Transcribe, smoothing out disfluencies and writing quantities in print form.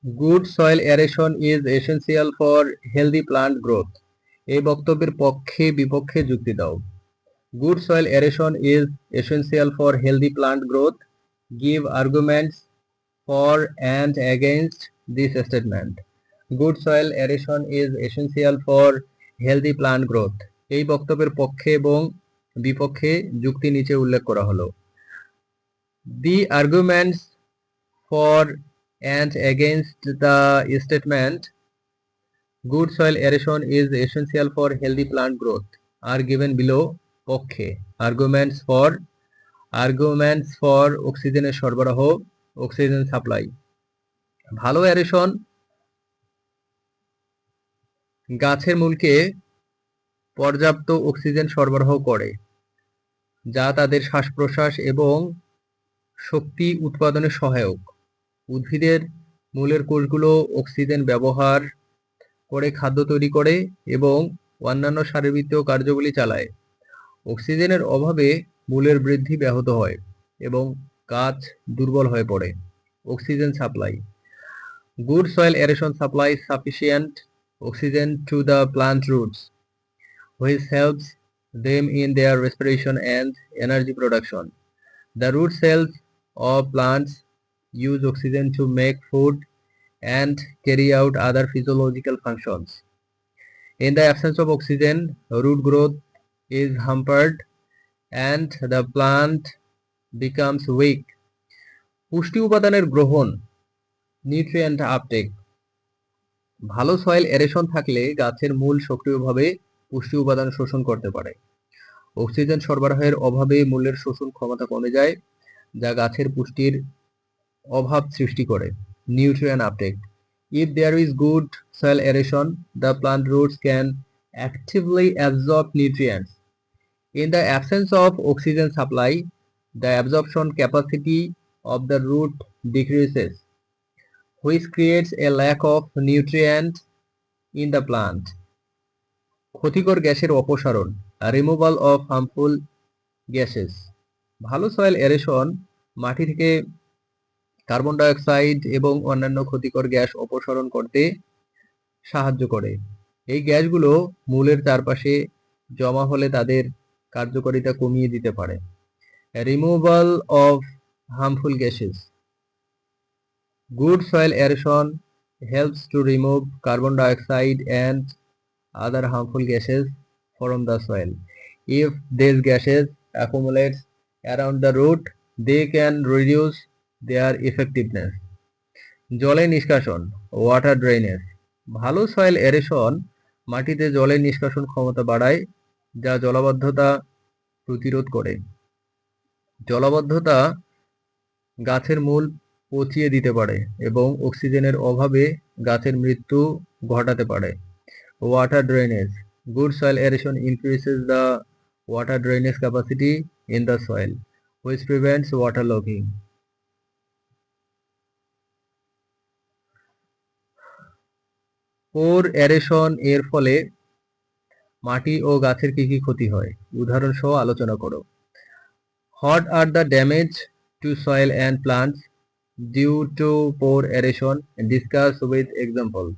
Good soil aeration is essential for healthy plant growth. এই বক্তব্যের পক্ষে বিপক্ষে যুক্তি দাও। Good soil aeration is essential for healthy plant growth. Give arguments for and against this statement. Good soil aeration is essential for healthy plant growth. এই বক্তব্যের পক্ষে এবং বিপক্ষে যুক্তি নিচে উল্লেখ করা হলো। The arguments for and against the statement good soil aeration is essential for healthy plant growth are given below. পক্ষে arguments for অক্সিজেনের সরবরাহ, অক্সিজেন সাপ্লাই। ভালো অ্যারেশন গাছের মূলকে পর্যাপ্ত অক্সিজেন সরবরাহ করে, যা তাদের শ্বাস-প্রশ্বাস এবং শক্তি উৎপাদনে সহায়ক। উদ্ভিদের মূলের কোষগুলো অক্সিজেন ব্যবহার করে খাদ্য তৈরি করে এবং অন্যান্য শারীরবৃত্তীয় কার্যগুলি চালায়। অক্সিজেনের অভাবে মূলের বৃদ্ধি ব্যাহত হয় এবং গাছ দুর্বল হয়ে পড়ে। Oxygen supply. Good soil aeration supplies sufficient oxygen to the plant roots, which helps them in their respiration and energy production. The root cells of plants use oxygen to make food and carry out other physiological functions. In the absence of oxygen, root growth is hampered and the plant becomes weak. পুষ্টি উপাদানের গ্রহণ, nutrient uptake. ভালো soil aeration থাকলে গাছের মূল সক্রিয়ভাবে পুষ্টি উপাদান শোষণ করতে পারে। অক্সিজেন সরবরাহের অভাবে মূলের শোষণ ক্ষমতা কমে যায়, যা গাছের পুষ্টির অভাব সৃষ্টি করে। Nutrient uptake. If there is good soil aeration, the plant roots can actively absorb nutrients. In the absence of oxygen supply, the absorption capacity of the root decreases, which creates a lack of nutrient in the plant. ক্ষতিকর গ্যাসের অপসারণ, removal of harmful gases. ভালো soil aeration মাটি থেকে carbon dioxide এবং অন্যান্য ক্ষতিকর gas অপসারণ করতে সাহায্য করে। এই গ্যাসগুলো মূলের চারপাশে জমা হলে তাদের কার্যকারিতা কমিয়ে দিতে পারে। Removal of harmful gases. Good soil aeration helps to remove carbon dioxide and other harmful gases from the soil. If these gases accumulate around the root, they can reduce their effectiveness. জলের নিষ্কাশন, water drainage. ভালো soil aeration মাটিতে জলের নিষ্কাশন ক্ষমতা বাড়ায়, যা জলাবদ্ধতা প্রতিরোধ করে। জলাবদ্ধতা গাছের মূল পচিয়ে দিতে পারে এবং অক্সিজেনের অভাবে গাছের মৃত্যু ঘটাতে পারে। Water drainage. Good soil aeration increases the water drainage capacity in the soil, which prevents waterlogging. Poor aeration এর ফলে মাটি ও গাছের কি কি ক্ষতি হয়, উদাহরণ সহ আলোচনা করো। What are the damage to soil and plants due to poor aeration? Discuss with examples.